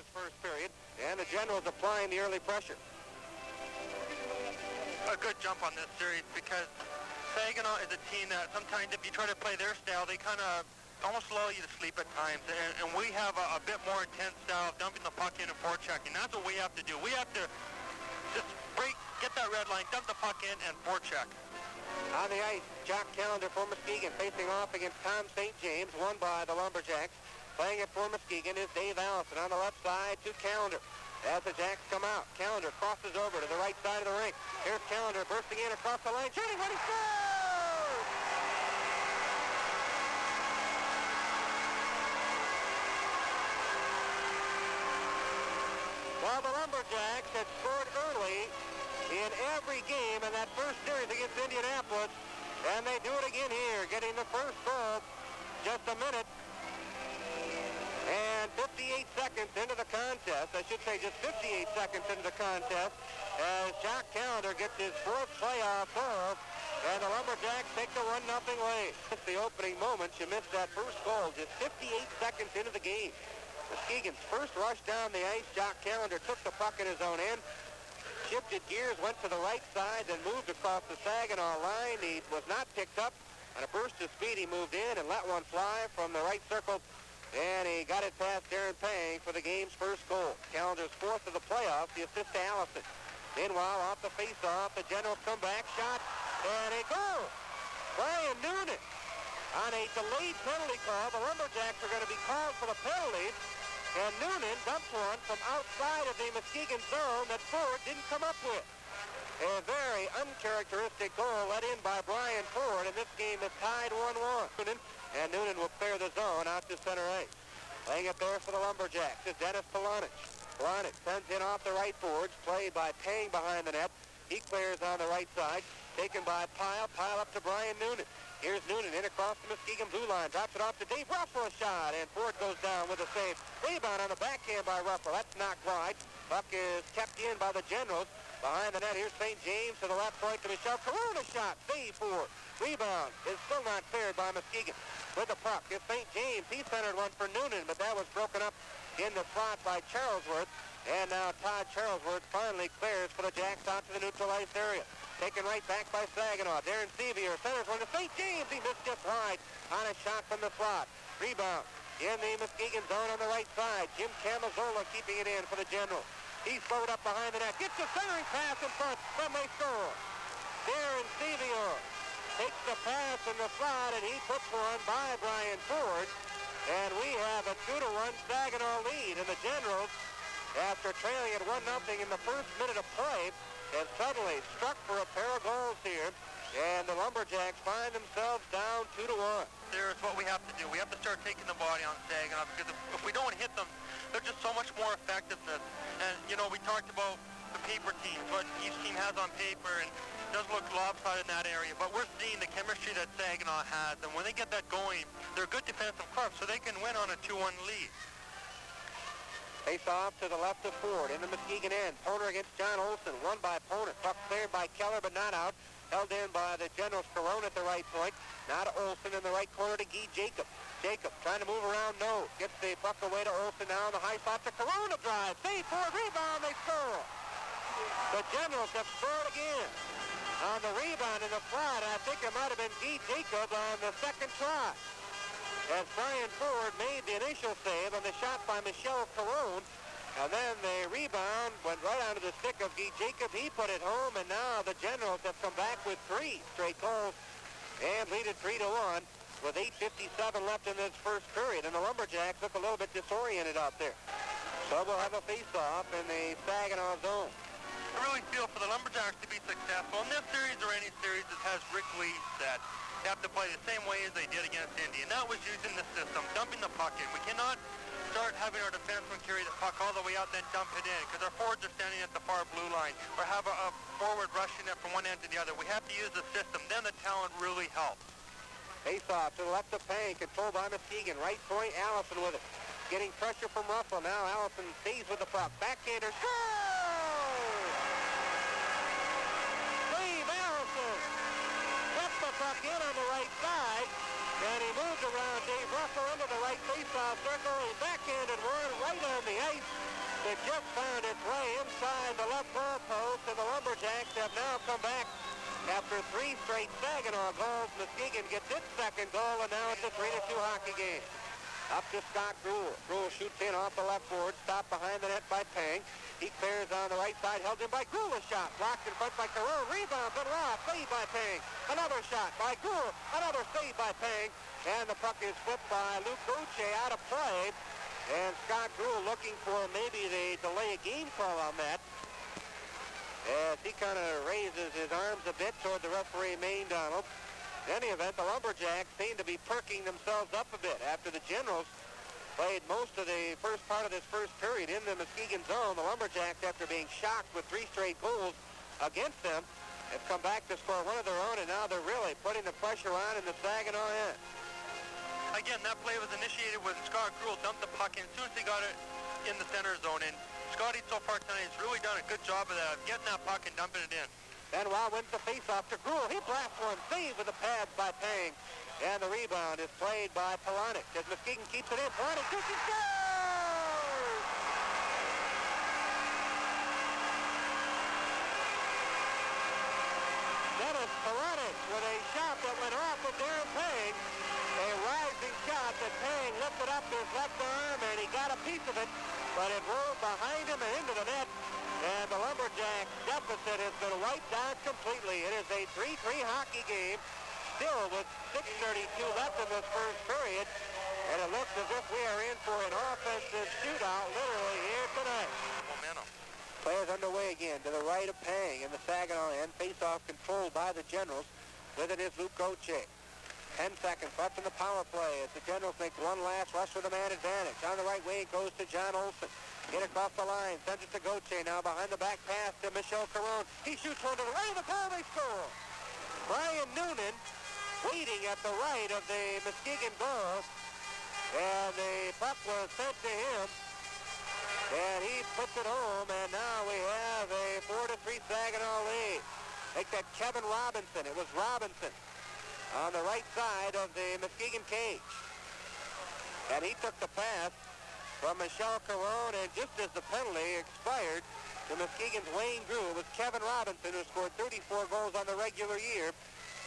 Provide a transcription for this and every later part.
this first period, and the Generals applying the early pressure. A good jump on this series because Saginaw is a team that sometimes if you try to play their style, they kind of almost allow you to sleep at times. And we have a bit more intense style of dumping the puck in and forechecking. That's what we have to do. We have to just get that red line, dump the puck in, and forecheck. On the ice, Jock Callander for Muskegon, facing off against Tom St. James, won by the Lumberjacks. Playing it for Muskegon is Dave Allison on the left side to Callander. As the Jacks come out, Callander crosses over to the right side of the rink. Here's Callander bursting in across the line, shooting, when he scores! Well, the Lumberjacks had scored early in every game in that first series against Indianapolis, and they do it again here, getting the first goal just a minute and 58 seconds into the contest. I should say just 58 seconds into the contest as Jock Callander gets his fourth playoff goal, and the Lumberjacks take the 1-0 lead. It's the opening moments. You missed that first goal just 58 seconds into the game. Muskegon's first rush down the ice. Jock Callander took the puck in his own end, shifted gears, went to the right side, then moved across the Saginaw line. He was not picked up. On a burst of speed, he moved in and let one fly from the right circle, and he got it past Darren Pang for the game's first goal. Callander's fourth of the playoffs, the assist to Allison. Meanwhile, off the face-off, the Generals come back, shot, and a goal! Brian Noonan. On a delayed penalty call, the Lumberjacks are going to be called for the penalty, and Noonan dumps one from outside of the Muskegon zone that Ford didn't come up with. A very uncharacteristic goal let in by Brian Ford, and this game is tied 1-1. And Noonan will clear the zone out to center ice. Laying it there for the Lumberjacks is Dennis Polonich. Polonich sends in off the right boards, played by Pang behind the net. He clears on the right side, taken by Pyle. Pyle up to Brian Noonan. Here's Noonan in across the Muskegon blue line, drops it off to Dave Ruffalo, shot, and Ford goes down with a save. Rebound on the backhand by Ruffalo. That's not wide. Puck is kept in by the Generals. Behind the net, here's St. James to the left point to Michelle. Corona shot, save Ford. Rebound is still not cleared by Muskegon. With the puck is St. James. He centered one for Noonan, but that was broken up in the slot by Charlesworth. And now Todd Charlesworth finally clears for the Jacks out to the neutralized area. Taken right back by Saginaw. Darren Sevier centers one to St. James. He missed just wide on a shot from the slot. Rebound in the Muskegon zone on the right side. Jim Camazola keeping it in for the Generals. He's slowed up behind the net. Gets a centering pass in front. Then they score. Darren Sevier takes the pass in the slot, and he puts one by Brian Ford. And we have a 2-1 Saginaw lead. And the Generals, after trailing at 1-0 in the first minute of play, have suddenly struck for a pair of goals here. And the Lumberjacks find themselves down 2-1. There's what we have to do. We have to start taking the body on Saginaw, because if we don't hit them, they're just so much more effectiveness. And, you know, we talked about the paper teams, what each team has on paper, and it does look lopsided in that area. But we're seeing the chemistry that Saginaw has, and when they get that going, they're a good defensive club, so they can win on a 2-1 lead. Face off to the left of Ford in the Muskegon end. Poner against John Olson. Won by Poner. Puck cleared by Keller, but not out. Held in by the Generals. Corona at the right point. Now to Olson in the right corner to Guy Jacob. Jacob trying to move around. No. Gets the puck away to Olson. Now on the high spot to Corona. Drive. Save Ford. Rebound. They score. The Generals have scored again. On the rebound in the slot, I think it might have been Guy Jacob on the second try. As Brian Ford made the initial save on the shot by Michelle Carone, and then the rebound went right onto the stick of Guy Jacob. He put it home, and now the Generals have come back with 3 straight goals and lead it 3-1 with 8:57 left in this first period. And the Lumberjacks look a little bit disoriented out there. So we'll have a face-off in the Saginaw zone. I really feel for the Lumberjacks to be successful in this series or any series that has Rick Lee said. They have to play the same way as they did against Indy, and that was using the system, dumping the puck in. We cannot start having our defensemen carry the puck all the way out and then dump it in, because our forwards are standing at the far blue line, or have a forward rushing it from one end to the other. We have to use the system. Then the talent really helps. Face-off to the left of Payne, controlled by Muskegon. Right point, Allison with it. Getting pressure from Russell. Now Allison stays with the puck. Backhander, goal! Dave Allison gets the puck in on the right side, and he moves around Dave Russell into the right face-off circle. He backhanded one right on the ice, It just found its way inside the left goal post, and the Lumberjacks have now come back after 3 straight Saginaw goals. Muskegon gets its second goal, and now it's a 3-2 hockey game. Up to Scott Gruhl. Gruhl shoots in off the left board, stopped behind the net by Pang. He clears on the right side, held in by Gruhl. A shot blocked in front by Caron. Rebound, but off. Saved by Pang. Another shot by Gruhl. Another save by Pang. And the puck is flipped by Luke Gauthier out of play. And Scott Gruhl looking for maybe the delay a game call on that, as he kind of raises his arms a bit toward the referee, Maine Donald. In any event, the Lumberjacks seem to be perking themselves up a bit after the Generals played most of the first part of this first period in the Muskegon zone. The Lumberjacks, after being shocked with 3 straight goals against them, have come back to score one of their own, and now they're really putting the pressure on in the Saginaw end. Again, that play was initiated when Scott Gruhl dumped the puck in as soon as he got it in the center zone. And Scotty so far tonight has really done a good job of that, of getting that puck and dumping it in. Benoit wins the face-off to Gruhl. He blasts one, saved with the pads by Pang. And the rebound is played by Polonic. As Muskegon keeps it in, Polonic shoots and scores! Dennis Polonic with a shot that went off of Darren Pang. A rising shot that Pang lifted up his left arm, and he got a piece of it, but it rolled behind him and into the net. And the Lumberjack deficit has been wiped out completely. It is a 3-3 hockey game, still with 6:32 left in this first period. And it looks as if we are in for an offensive shootout literally here tonight. Momentum. Players underway again to the right of Pang in the Saginaw end. Face-off controlled by the Generals. With it is Luke Gauthier. 10 seconds left in the power play as the Generals make one last rush with a man advantage. On the right wing goes to John Olsen. Get across the line, sends it to Gauthier now behind the back pass to Michel Caron. He shoots one to the right of the goal, they score. Brian Noonan waiting at the right of the Muskegon goal, and the puck was sent to him, and he puts it home, and now we have a 4-3 Saginaw lead. Make that Kevin Robinson. It was Robinson on the right side of the Muskegon cage. And he took the pass from Michel Caron, and just as the penalty expired, the Muskegon's Wayne Grew, it was Kevin Robinson, who scored 34 goals on the regular year,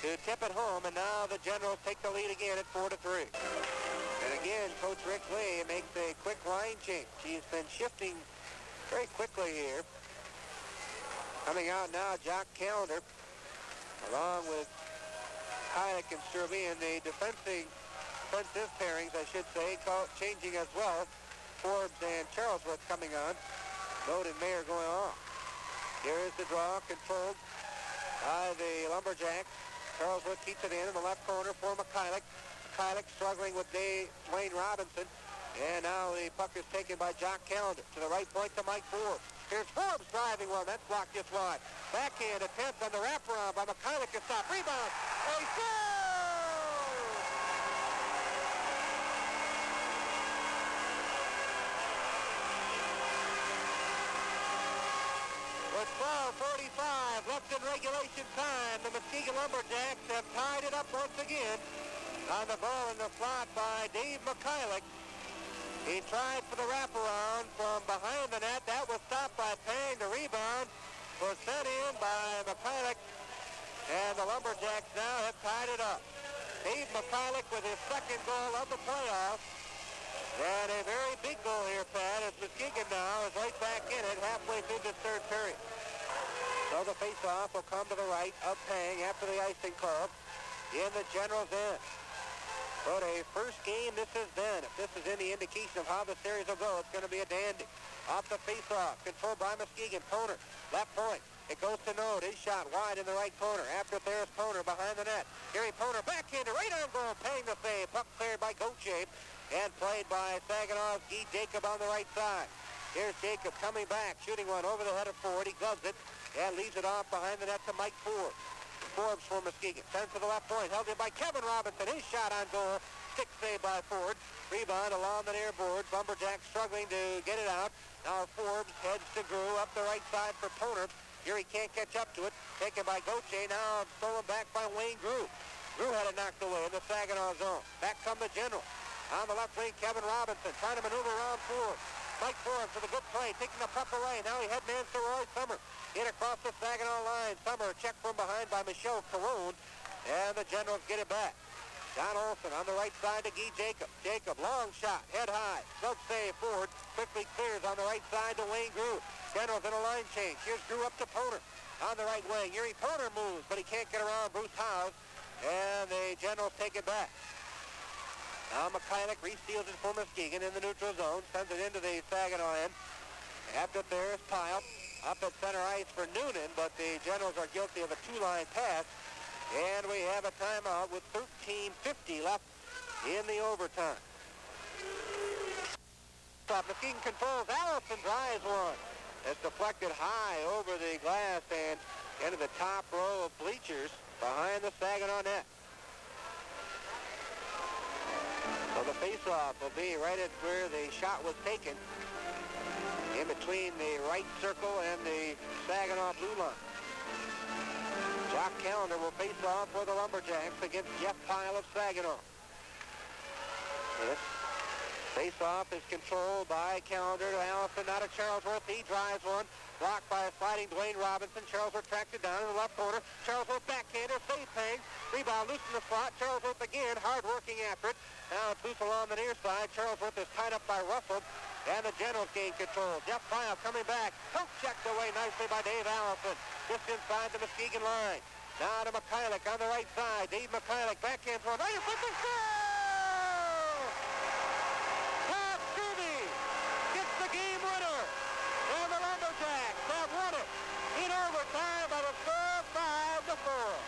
to tip it home, and now the Generals take the lead again at 4-3. And again, Coach Rick Lee makes a quick line change. He's been shifting very quickly here. Coming out now, Jock Callander, along with Michayluk and Strueby, and the defensive pairings, I should say, changing as well. Forbes and Charlesworth coming on. Bode and Mayer going off. Here is the draw, controlled by the Lumberjacks. Charlesworth keeps it in the left corner for Michayluk. Michayluk struggling with Dwayne Robinson. And now the puck is taken by Jock Callander. To the right point to Mike Forbes. Here's Forbes driving one. That's blocked just wide. Backhand attempt on the wraparound by Michayluk to stop. Rebound. They score! With 12:45 left in regulation time, the Muskegon Lumberjacks have tied it up once again. On the ball in the slot by Dave Michayluk. He tried for the wraparound from behind the net. That was stopped by Pang. The rebound was sent in by Michayluk, and the Lumberjacks now have tied it up. Dave Michayluk with his second goal of the playoffs. And a very big goal here, Pat, as Muskegon now is right back in it halfway through this third period. So the face-off will come to the right of Pang after the icing call in the Generals' end. But a first game this has been. If this is any indication of how the series will go, it's going to be a dandy. Off the face-off, controlled by Muskegon. Poner, left point. It goes to Node. His shot wide in the right corner. After there's Poner behind the net. Gary Poner backhander right on goal. Pang the save. Puck cleared by Gauthier and played by Saginaw's Guy Jacob on the right side. Here's Jacob coming back, shooting one over the head of Ford. He gloves it and leaves it off behind the net to Mike Forbes. Forbes for Muskegon. Sends to the left point. Held in by Kevin Robinson. His shot on goal. Stick save by Ford. Rebound along the near board. Lumberjack struggling to get it out. Now Forbes heads to Grew up the right side for Poner. Here he can't catch up to it. Taken by Gauthier. Now stolen back by Wayne Grew. Grew had it knocked away in the Saginaw zone. Back come the General. On the left wing, Kevin Robinson trying to maneuver around Ford. Mike Ford for the good play, taking the puck away. Now he headmans to Roy Summer. In across the Saginaw line. Summer checked from behind by Michelle Caron. And the Generals get it back. John Olsen on the right side to Guy Jacob. Jacob, long shot, head high. Snug save, Ford quickly clears on the right side to Wayne Grew. Generals in a line change. Here's Grew up to Poner on the right wing. Yuri Poner moves, but he can't get around Bruce House. And the Generals take it back. Now Michayluk re-steals it for Muskegon in the neutral zone. Sends it into the Saginaw end. After there is Pyle up at center ice for Noonan, but the Generals are guilty of a two-line pass. And we have a timeout with 13:50 left in the overtime. Muskegon controls. Allison drives one. It's deflected high over the glass and into the top row of bleachers behind the Saginaw net. So the faceoff will be right at where the shot was taken, in between the right circle and the Saginaw blue line. Jock Callander will face off for the Lumberjacks against Jeff Pyle of Saginaw. This face-off is controlled by Callander to Allison, not to Charlesworth. He drives one, blocked by a sliding Dwayne Robinson. Charlesworth tracked it down in the left corner. Charlesworth backhander, face hang, rebound loose in the slot. Charlesworth again, hard working after it. Now it's loose along the near side. Charlesworth is tied up by Russell, and the Generals gain control. Jeff Pyle coming back. Poke checked away nicely by Dave Allison. Just inside the Muskegon line. Now to Michayluk on the right side. Dave Michayluk backhand throw. Now you put the goal! Todd Strueby gets the game winner. And the Lumberjacks have won it in overtime by the score of 5-4.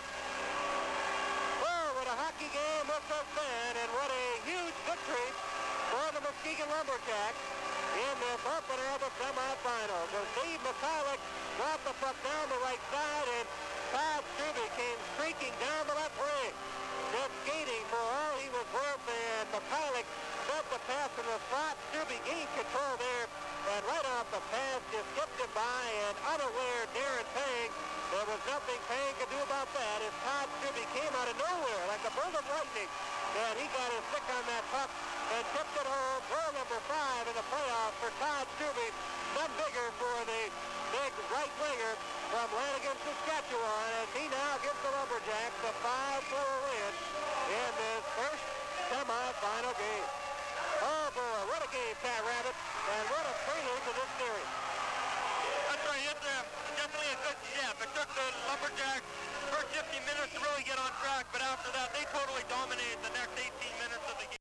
Well, what a hockey game this has been, and what a huge victory for the Muskegon Lumberjacks in this opener of the semifinals. As Dave Michayluk dropped the puck down the right side, and Todd Strueby came streaking down the left wing. Just skating for all he was worth, and Michayluk set the pass in the slot. Strueby gained control there, and right off the pass just skipped him by, and unaware Darren Pang. There was nothing Pang could do about that, as Todd Strueby came out of nowhere like a bolt of lightning, and he got his stick on that puck and tipped it home. Goal number 5 in the playoffs for Todd Strueby. None bigger for the big right winger from Lanigan, Saskatchewan, as he now gives the Lumberjacks a 5-4 win in this first semi-final game. Oh boy, what a game, Pat Rabbit, and what a prelude to this series. That's right, it's definitely a good step. It took the Lumberjacks first 15 minutes to really get on track, but after that, they totally dominated the next 18 minutes of the game.